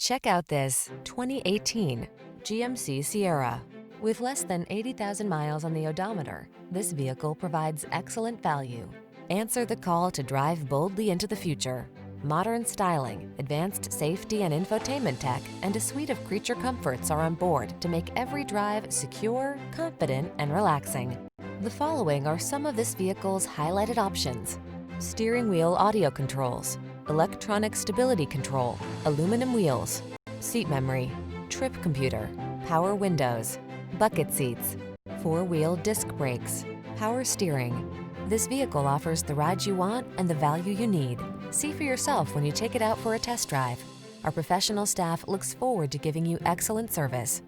Check out this 2018 GMC Sierra. With less than 80,000 miles on the odometer, this vehicle provides excellent value. Answer the call to drive boldly into the future. Modern styling, advanced safety and infotainment tech, and a suite of creature comforts are on board to make every drive secure, confident, and relaxing. The following are some of this vehicle's highlighted options: steering wheel audio controls, electronic stability control, aluminum wheels, seat memory, trip computer, power windows, bucket seats, four-wheel disc brakes, power steering. This vehicle offers the ride you want and the value you need. See for yourself when you take it out for a test drive. Our professional staff looks forward to giving you excellent service.